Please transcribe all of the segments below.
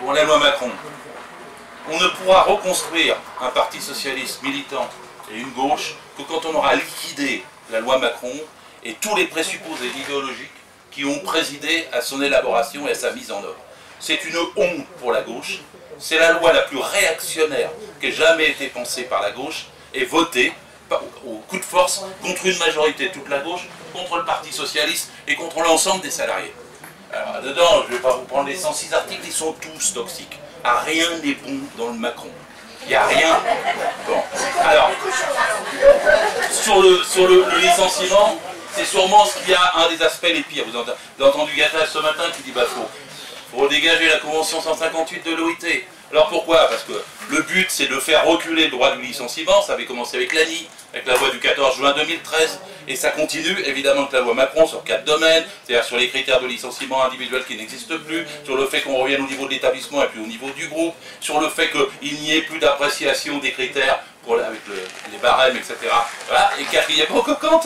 pour la loi Macron. On ne pourra reconstruire un parti socialiste militant et une gauche que quand on aura liquidé la loi Macron et tous les présupposés idéologiques qui ont présidé à son élaboration et à sa mise en œuvre. C'est une honte pour la gauche, c'est la loi la plus réactionnaire qui ait jamais été pensée par la gauche et votée au coup de force contre une majorité de toute la gauche, contre le Parti Socialiste et contre l'ensemble des salariés. Alors dedans, je ne vais pas vous prendre les 106 articles, ils sont tous toxiques. Ah, rien n'est bon dans le Macron. Il n'y a rien. Bon. Alors, sur le licenciement, c'est sûrement ce qu'il y a un des aspects les pires. Vous avez entendu Gattaz ce matin qui dit bah faut dégager la convention 158 de l'OIT. Alors pourquoi? Parce que le but c'est de faire reculer le droit du licenciement. Ça avait commencé avec l'ANI, avec la loi du 14 juin 2013, et ça continue évidemment avec la loi Macron sur 4 domaines, c'est-à-dire sur les critères de licenciement individuel qui n'existent plus, sur le fait qu'on revienne au niveau de l'établissement et puis au niveau du groupe, sur le fait qu'il n'y ait plus d'appréciation des critères avec les barèmes, etc. Voilà. Et quatrièmement, que quand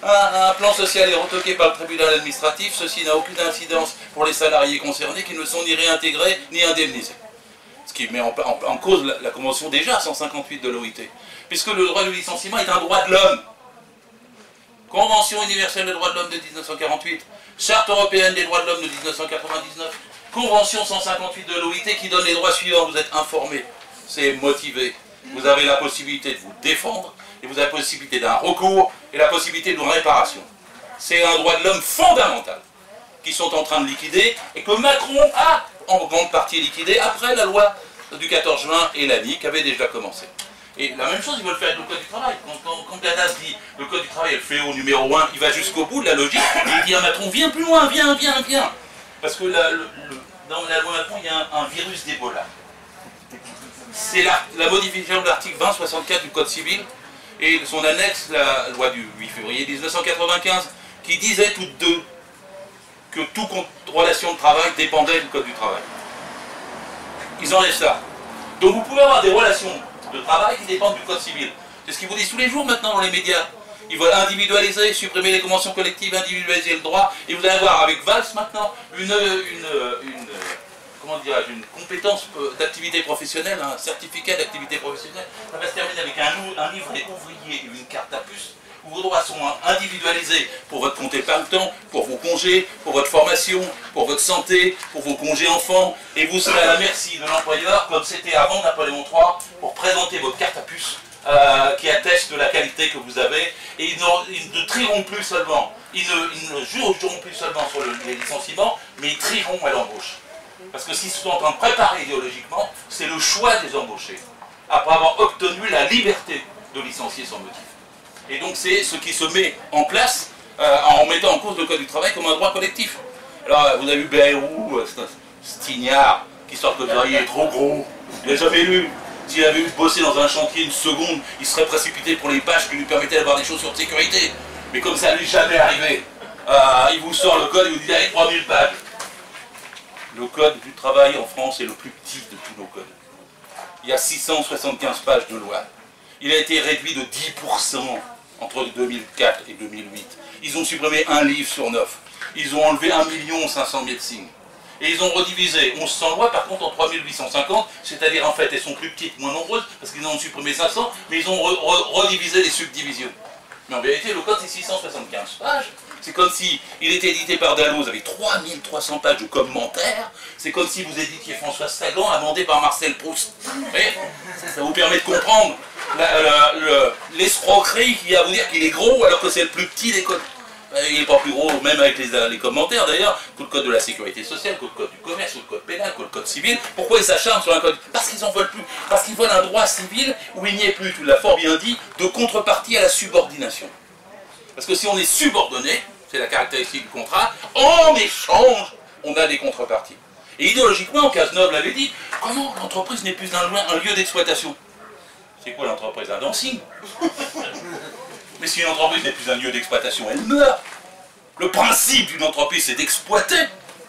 un plan social est retoqué par le tribunal administratif, ceci n'a aucune incidence pour les salariés concernés qui ne sont ni réintégrés ni indemnisés. Ce qui met en cause la convention déjà 158 de l'OIT. Puisque le droit du licenciement est un droit de l'homme. Convention universelle des droits de l'homme de 1948, Charte européenne des droits de l'homme de 1999, Convention 158 de l'OIT qui donne les droits suivants. Vous êtes informé, c'est motivé. Vous avez la possibilité de vous défendre, et vous avez la possibilité d'un recours, et la possibilité d'une réparation. C'est un droit de l'homme fondamental, qui sont en train de liquider, et que Macron a en grande partie liquidé après la loi du 14 juin et l'ANI qui avait déjà commencé. Et la même chose, ils veulent faire avec le Code du travail. Quand Gattaz dit le Code du travail est le fléau numéro 1, il va jusqu'au bout de la logique, et il dit à Macron, viens plus loin, viens. Parce que dans la loi Macron, il y a un virus d'Ebola. C'est la modification de l'article 2064 du Code civil et son annexe, la loi du 8 février 1995, qui disait toutes deux que toute relation de travail dépendait du Code du travail. Ils enlèvent ça. Donc vous pouvez avoir des relations de travail qui dépendent du Code civil. C'est ce qu'ils vous disent tous les jours maintenant dans les médias. Ils veulent individualiser, supprimer les conventions collectives, individualiser le droit, et vous allez voir avec Valls maintenant une compétence d'activité professionnelle, un certificat d'activité professionnelle. Ça va se terminer avec un livret ouvrier et une carte à puce, où vos droits sont individualisés pour votre compte épargne-temps, pour vos congés, pour votre formation, pour votre santé, pour vos congés enfants, et vous serez à la merci de l'employeur, comme c'était avant Napoléon III, pour présenter votre carte à puce, qui atteste de la qualité que vous avez, et ils ne trieront plus seulement, ils ne jugeront plus seulement sur les licenciements, mais ils trieront à l'embauche. Parce que s'ils sont en train de préparer idéologiquement, c'est le choix des embauchés, après avoir obtenu la liberté de licencier sans motif. Et donc c'est ce qui se met en place en mettant en cause le Code du travail comme un droit collectif. Alors vous avez vu Bayrou, Stignard, qui sort que il est trop gros, il n'a jamais lu. S'il avait eu bossé dans un chantier une seconde, il serait précipité pour les pages qui lui permettaient d'avoir des chaussures de sécurité. Mais comme ça ne lui est jamais arrivé, il vous sort le code et vous dit allez, 3000 pages. Le code du travail en France est le plus petit de tous nos codes. Il y a 675 pages de loi. Il a été réduit de 10% entre 2004 et 2008. Ils ont supprimé un livre sur 9. Ils ont enlevé 1 500 000 signes. Et ils ont redivisé 1100 lois, par contre, en 3850, c'est-à-dire en fait, elles sont plus petites, moins nombreuses, parce qu'ils en ont supprimé 500, mais ils ont redivisé les subdivisions. Mais en vérité, le code, c'est 675 pages. C'est comme si il était édité par Dalloz avec 3300 pages de commentaires. C'est comme si vous éditiez François Sagan, amendé par Marcel Proust. Vous voyez, ça vous permet de comprendre l'escroquerie qu'il y a à vous dire qu'il est gros alors que c'est le plus petit des codes. Il n'est pas plus gros, même avec les commentaires d'ailleurs, que le code de la sécurité sociale, que le code du commerce, que le code pénal, que le code civil. Pourquoi ils s'acharnent sur un code? Parce qu'ils en veulent plus. Parce qu'ils veulent un droit civil où il n'y ait plus, tu l'as fort bien dit, de contrepartie à la subordination. Parce que si on est subordonné, c'est la caractéristique du contrat, en échange, on a des contreparties. Et idéologiquement, Cazeneuve l'avait dit, comment l'entreprise n'est plus un lieu d'exploitation? C'est quoi l'entreprise? Un dancing? Mais si une entreprise n'est plus un lieu d'exploitation, elle meurt. Le principe d'une entreprise, c'est d'exploiter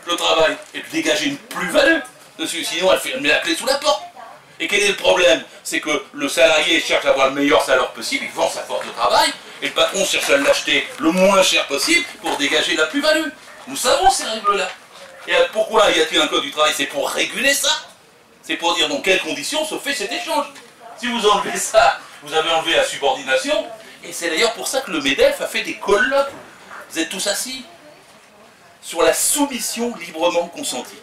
le travail et de dégager une plus-value dessus. Sinon, elle met la clé sous la porte. Et quel est le problème? C'est que le salarié cherche à avoir le meilleur salaire possible, il vend sa force de travail, et le patron cherche à l'acheter le moins cher possible pour dégager la plus-value. Nous savons ces règles-là. Et pourquoi y a-t-il un code du travail? C'est pour réguler ça. C'est pour dire dans quelles conditions se fait cet échange. Si vous enlevez ça, vous avez enlevé la subordination, et c'est d'ailleurs pour ça que le MEDEF a fait des colloques. Vous êtes tous assis sur la soumission librement consentie.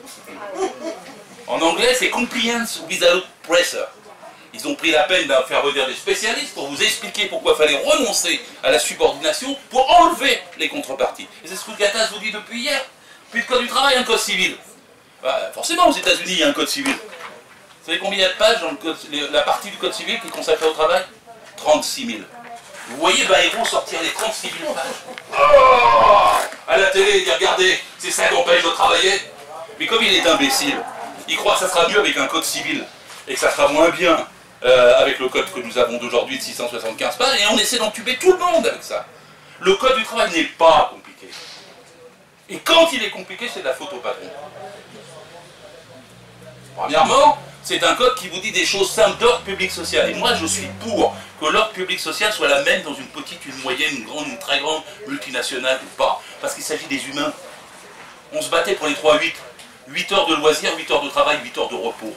En anglais, c'est compliance without pressure. Ils ont pris la peine de faire venir des spécialistes pour vous expliquer pourquoi il fallait renoncer à la subordination pour enlever les contreparties. Et c'est ce que Gattaz vous dit depuis hier. Puis le code du travail, un code civil. Bah, forcément, aux États-Unis, il y a un code civil. Vous savez combien il y a de pages dans le code, la partie du code civil qui est consacrée au travail? 36 000. Vous voyez Bayrou sortir les 36 000 pages. Oh, à la télé, il dit regardez, c'est ça qui empêche de travailler. Mais comme il est imbécile, il croit que ça sera mieux avec un code civil et que ça sera moins bien avec le code que nous avons d'aujourd'hui de 675 pages, et on essaie d'entuber tout le monde avec ça. Le code du travail n'est pas compliqué. Et quand il est compliqué, c'est de la faute au patron. Premièrement, c'est un code qui vous dit des choses simples d'ordre public social. Et moi, je suis pour que l'ordre public social soit la même dans une petite, une moyenne, une grande, une très grande, multinationale ou pas. Parce qu'il s'agit des humains. On se battait pour les 3-8. 8 heures de loisirs, 8 heures de travail, 8 heures de repos.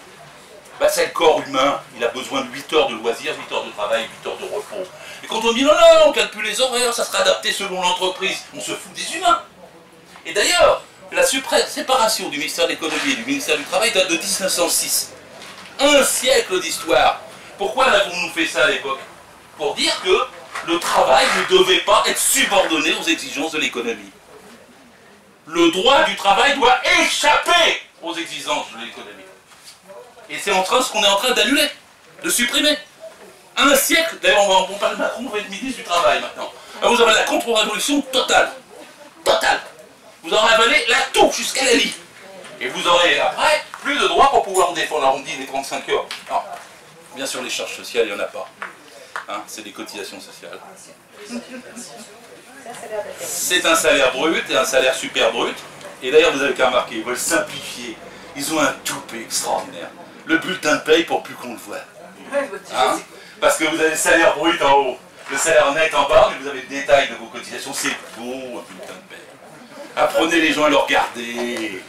Bah, c'est le corps humain. Il a besoin de 8 heures de loisirs, 8 heures de travail, 8 heures de repos. Et quand on dit non, non, on calcule les horaires, ça sera adapté selon l'entreprise, on se fout des humains. Et d'ailleurs, la séparation du ministère de l'économie et du ministère du travail date de 1906. Un siècle d'histoire. Pourquoi avons-nous fait ça à l'époque? Pour dire que le travail ne devait pas être subordonné aux exigences de l'économie. Le droit du travail doit échapper aux exigences de l'économie. Et c'est ce qu'on est en train d'annuler, de supprimer. Un siècle, d'ailleurs on parle de Macron, on va être ministre du travail maintenant. Alors vous avez la contre-révolution totale. Totale. Vous aurez avalé la toux jusqu'à la lie. Et vous aurez après plus de droits pour pouvoir défendre. Alors on dit les 35 heures. Non. Bien sûr les charges sociales, il n'y en a pas. Hein, c'est des cotisations sociales. C'est un salaire brut et un salaire super brut. Et d'ailleurs vous avez qu'à remarquer, ils veulent simplifier. Ils ont un toupet extraordinaire. Le bulletin de paye pour plus qu'on le voit. Hein, parce que vous avez le salaire brut en haut, le salaire net en bas, mais vous avez le détail de vos cotisations. C'est beau un bulletin de paye. Apprenez les gens à le regarder.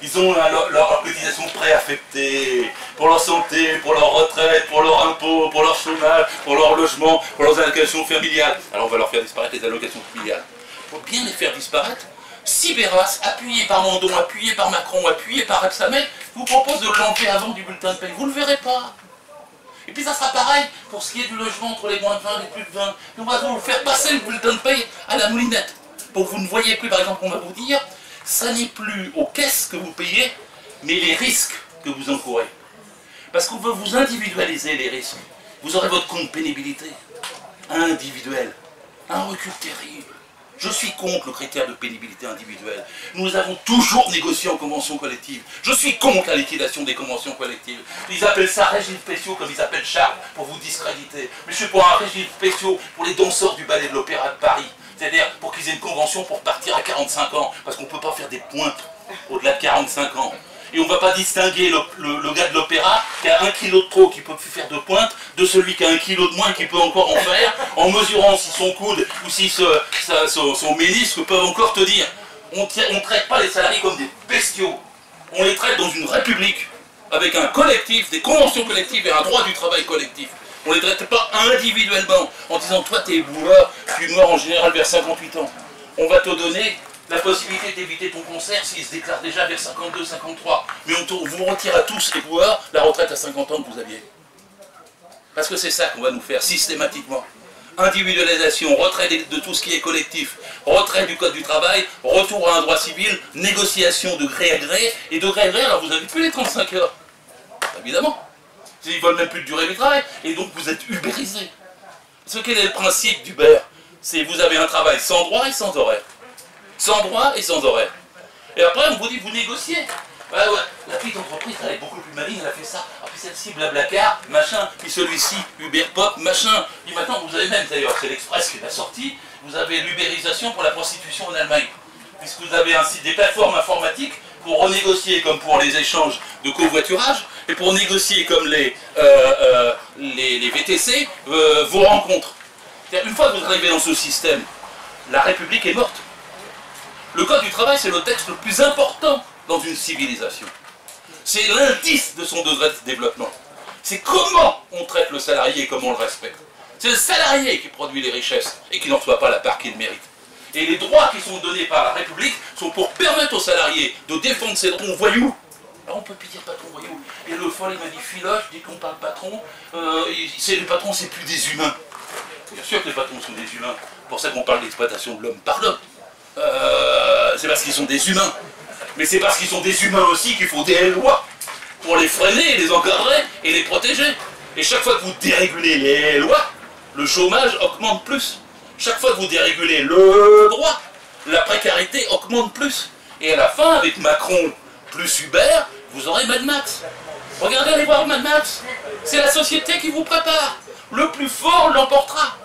Ils ont leur cotisation préaffectée pour leur santé, pour leur retraite, pour leur impôt, pour leur chômage, pour leur logement, pour leurs allocations familiales. Alors on va leur faire disparaître les allocations familiales. Il faut bien les faire disparaître. Sibéras, appuyé par Mandon, appuyé par Macron, appuyé par Rebsamen, vous propose de l'enlever avant du bulletin de paye. Vous ne le verrez pas. Et puis ça sera pareil pour ce qui est du logement entre les moins de 20 et les plus de 20. Nous allons vous faire passer le bulletin de paye à la moulinette. Pour que vous ne voyez plus, par exemple, on va vous dire, ça n'est plus aux caisses que vous payez, mais les risques que vous encourez. Parce qu'on veut vous individualiser les risques. Vous aurez votre compte pénibilité individuel. Un recul terrible. Je suis contre le critère de pénibilité individuelle. Nous avons toujours négocié en convention collective. Je suis contre la liquidation des conventions collectives. Ils appellent ça régime spéciaux comme ils appellent Charles pour vous discréditer. Mais je suis pour un régime spéciaux pour les danseurs du ballet de l'Opéra de Paris. C'est-à-dire pour qu'ils aient une convention pour partir à 45 ans. Parce qu'on ne peut pas faire des pointes au-delà de 45 ans. Et on ne va pas distinguer le gars de l'opéra qui a 1 kilo de trop, qui ne peut plus faire de pointe, de celui qui a 1 kilo de moins, qui peut encore en faire, en mesurant si son coude ou si son ménisque peuvent encore tenir. On ne traite pas les salariés comme des bestiaux. On les traite dans une république, avec un collectif, des conventions collectives et un droit du travail collectif. On ne les traite pas individuellement, en disant toi t'es bourreur, tu meurs en général vers 58 ans. On va te donner la possibilité d'éviter ton cancer s'il se déclare déjà vers 52, 53. Mais on vous retire à tous les boueurs la retraite à 50 ans que vous aviez. Parce que c'est ça qu'on va nous faire systématiquement. Individualisation, retrait de tout ce qui est collectif, retrait du code du travail, retour à un droit civil, négociation de gré à gré, et de gré à gré, alors vous n'avez plus les 35 heures. Évidemment. Ils ne veulent même plus de durée du travail, et donc vous êtes ubérisé. Ce qu'est le principe d'Uber, c'est vous avez un travail sans droit et sans horaire. Sans droit et sans horaire. Et après, on vous dit, vous négociez. Ouais, ouais. La petite entreprise, elle est beaucoup plus maligne, elle a fait ça. Ah, puis celle-ci, Blablacar, machin. Puis celui-ci, Uber Pop, machin. Puis maintenant, vous avez même, d'ailleurs, c'est l'Express qui l'a sorti, vous avez l'ubérisation pour la prostitution en Allemagne. Puisque vous avez ainsi des plateformes informatiques pour renégocier comme pour les échanges de covoiturage, et pour négocier comme les VTC, vos rencontres. C'est-à-dire, une fois que vous arrivez dans ce système, la République est morte. Le code du travail, c'est le texte le plus important dans une civilisation. C'est l'indice de son degré de développement. C'est comment on traite le salarié et comment on le respecte. C'est le salarié qui produit les richesses et qui n'en reçoit pas la part qu'il mérite. Et les droits qui sont donnés par la République sont pour permettre aux salariés de défendre ses droits voyous. Alors on peut plus dire patron voyou. Et le folle, il m'a dit filoche, dès qu'on parle patron, les patrons, c'est plus des humains. Bien sûr que les patrons sont des humains. C'est pour ça qu'on parle d'exploitation de l'homme par l'homme. C'est parce qu'ils sont des humains. Mais c'est parce qu'ils sont des humains aussi qu'il faut des lois pour les freiner, les encadrer et les protéger. Et chaque fois que vous dérégulez les lois, le chômage augmente plus. Chaque fois que vous dérégulez le droit, la précarité augmente plus. Et à la fin, avec Macron plus Hubert, vous aurez Mad Max. Regardez, allez voir Mad Max. C'est la société qui vous prépare. Le plus fort l'emportera.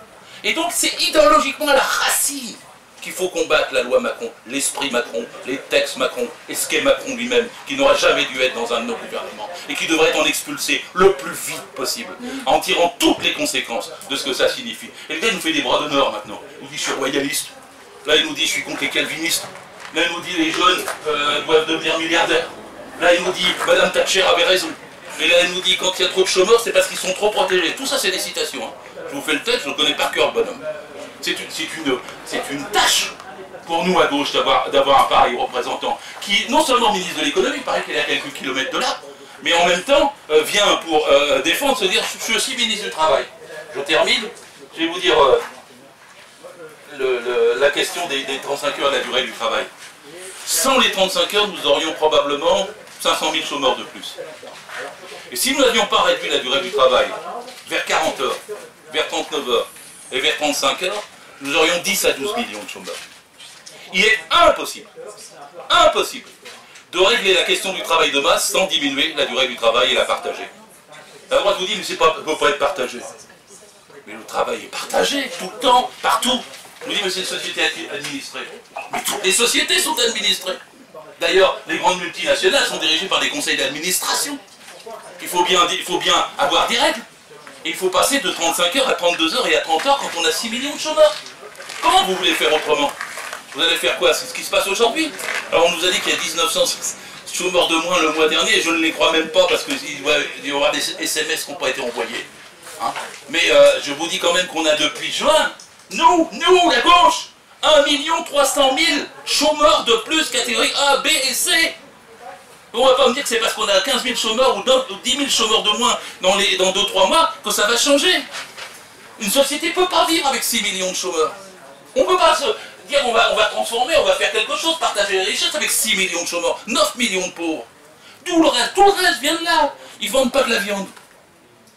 Et donc c'est idéologiquement à la racine qu'il faut combattre la loi Macron, l'esprit Macron, les textes Macron, et ce qu'est Macron lui-même, qui n'aurait jamais dû être dans un de nos gouvernements, et qui devrait en expulser le plus vite possible, en tirant toutes les conséquences de ce que ça signifie. Et le gars il nous fait des bras d'honneur maintenant. Il nous dit je suis royaliste. Là il nous dit je suis contre les calvinistes. Là il nous dit les jeunes doivent devenir milliardaires. Là il nous dit Madame Thatcher avait raison. Et là il nous dit quand il y a trop de chômeurs c'est parce qu'ils sont trop protégés. Tout ça c'est des citations. Hein. Je vous fais le texte, je le connais par cœur le bonhomme. C'est une tâche pour nous à gauche d'avoir un pareil représentant qui, non seulement ministre de l'économie, il paraît qu'il est à quelques kilomètres de là, mais en même temps vient pour défendre, se dire je suis aussi ministre du Travail. Je termine, je vais vous dire la question des 35 heures de la durée du travail. Sans les 35 heures, nous aurions probablement 500 000 chômeurs de plus. Et si nous n'avions pas réduit la durée du travail vers 40 heures, vers 39 heures et vers 35 heures, nous aurions 10 à 12 millions de chômeurs. Il est impossible de régler la question du travail de masse sans diminuer la durée du travail et la partager. La droite vous dit, mais ça ne peut pas être partagé. Mais le travail est partagé, tout le temps, partout. Je vous dis, mais c'est une société administrée. Mais toutes les sociétés sont administrées. D'ailleurs, les grandes multinationales sont dirigées par des conseils d'administration. Il faut bien avoir des règles. Et il faut passer de 35 heures à 32 heures et à 30 heures quand on a 6 millions de chômeurs. Comment vous voulez faire autrement? Vous allez faire quoi? C'est ce qui se passe aujourd'hui. Alors on nous a dit qu'il y a 1900 chômeurs de moins le mois dernier, et je ne les crois même pas parce qu'il doit y avoir des SMS qui n'ont pas été envoyés. Hein, mais je vous dis quand même qu'on a depuis juin, nous, la gauche, 1 300 000 chômeurs de plus, catégorie A, B et C. On ne va pas me dire que c'est parce qu'on a 15 000 chômeurs ou 10 000 chômeurs de moins dans 2-3 mois que ça va changer. Une société ne peut pas vivre avec 6 millions de chômeurs. On ne peut pas se dire on va transformer, on va faire quelque chose, partager les richesses avec 6 millions de chômeurs, 9 millions de pauvres. D'où le reste? Tout le reste vient de là. Ils ne vendent pas de la viande.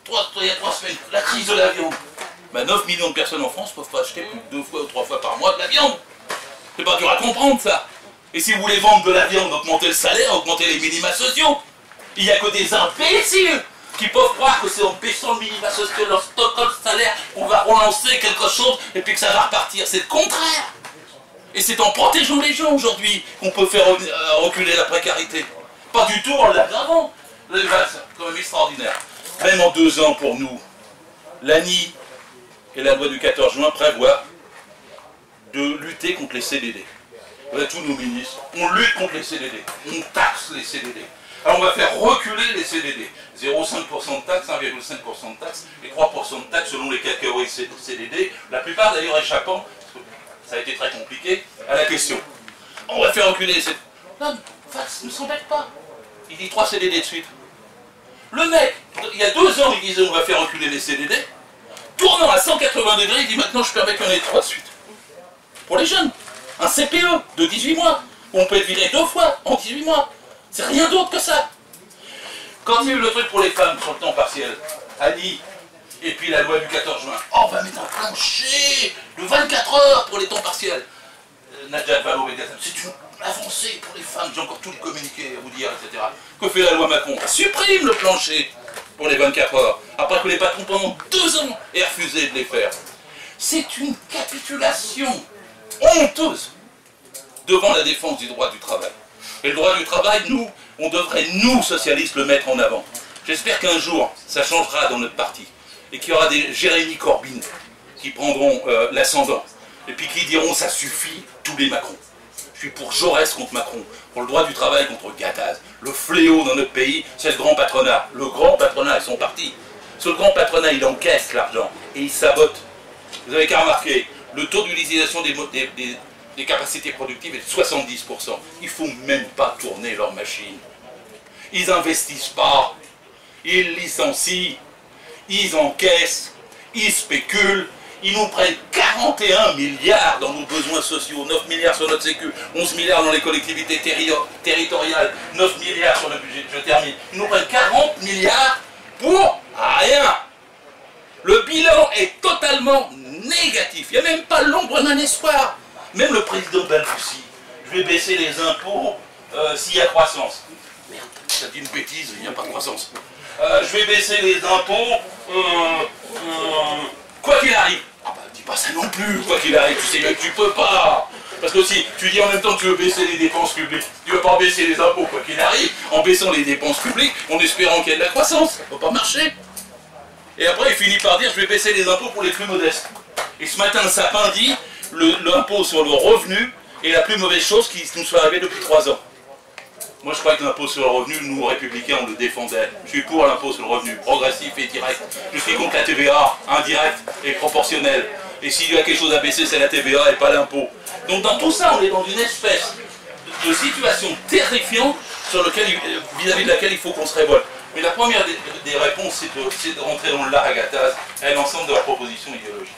Il y a 3 semaines, la crise de la viande. Ben 9 millions de personnes en France ne peuvent pas acheter plus de 2 fois ou 3 fois par mois de la viande. C'est pas dur à comprendre ça. Et si vous voulez vendre de la viande, augmenter le salaire, augmenter les minima sociaux. Il n'y a que des imbéciles qui peuvent croire que c'est en baissant le minima social, leur stock, le salaire, on va relancer quelque chose et puis que ça va repartir. C'est le contraire. Et c'est en protégeant les gens aujourd'hui qu'on peut faire reculer la précarité. Pas du tout en l'aggravant. C'est quand même extraordinaire. Même en 2 ans pour nous, l'ANI et la loi du 14 juin prévoient de lutter contre les CDD. Tous nos ministres, on lutte contre les CDD, on taxe les CDD. Alors on va faire reculer les CDD. 0,5% de taxe, 1,5% de taxe et 3% de taxe selon les catégories CDD. La plupart d'ailleurs échappant, parce que ça a été très compliqué, à la question. On va faire reculer les CDD. Non, Fax ne s'embête pas. Il dit 3 CDD de suite. Le mec, il y a 2 ans, il disait on va faire reculer les CDD. Tournant à 180 degrés, il dit maintenant je permets qu'il y en ait 3 de suite. Pour les jeunes. Un CPE de 18 mois, où on peut être viré 2 fois en 18 mois. C'est rien d'autre que ça. Quand il y a eu le truc pour les femmes sur le temps partiel, Annie, et puis la loi du 14 juin, oh, on va mettre un plancher de 24 heures pour les temps partiels. Nadia Valo, c'est une avancée pour les femmes, j'ai encore tous les communiqués à vous dire, etc. Que fait la loi Macron? Elle supprime le plancher pour les 24 heures, après que les patrons pendant 2 ans aient refusé de les faire. C'est une capitulation honteuse devant la défense du droit du travail. Et le droit du travail, nous, on devrait, nous, socialistes, le mettre en avant. J'espère qu'un jour, ça changera dans notre parti. Et qu'il y aura des Jérémy Corbyn qui prendront l'ascendant. Et puis qui diront, ça suffit, tous les Macron. Je suis pour Jaurès contre Macron, pour le droit du travail contre Gattaz. Le fléau dans notre pays, c'est le grand patronat. Le grand patronat, ils sont partis. Ce grand patronat, il encaisse l'argent et il sabote. Vous avez qu'à remarquer, le taux d'utilisation des capacités productives est de 70%. Il ne faut même pas tourner leurs machines. Ils n'investissent pas, ils licencient, ils encaissent, ils spéculent, ils nous prennent 41 milliards dans nos besoins sociaux, 9 milliards sur notre sécu, 11 milliards dans les collectivités territoriales, 9 milliards sur le budget, je termine. Ils nous prennent 40 milliards pour rien. Le bilan est totalement négatif, il n'y a même pas l'ombre d'un espoir. Même le président balbutie, je vais baisser les impôts s'il y a croissance. Merde, ça dit une bêtise, il n'y a pas de croissance. Je vais baisser les impôts, quoi qu'il arrive. Ah bah dis pas ça non plus, quoi qu'il arrive, tu sais bien que tu peux pas. Parce que si tu dis en même temps que tu veux baisser les dépenses publiques, tu ne veux pas baisser les impôts, quoi qu'il arrive, en baissant les dépenses publiques, en espérant qu'il y ait de la croissance, ça ne peut pas marcher. Et après il finit par dire je vais baisser les impôts pour les plus modestes. Et ce matin Sapin dit l'impôt sur le revenu est la plus mauvaise chose qui nous soit arrivée depuis 3 ans. Moi je crois que l'impôt sur le revenu, nous républicains on le défendait. Je suis pour l'impôt sur le revenu, progressif et direct. Je suis contre la TVA, indirect et proportionnelle. Et s'il y a quelque chose à baisser, c'est la TVA et pas l'impôt. Donc dans tout ça, on est dans une espèce de situation terrifiante vis-à-vis de laquelle il faut qu'on se révolte. Mais la première des réponses, c'est de rentrer dans le lac à Gattaz et l'ensemble de leurs propositions idéologiques.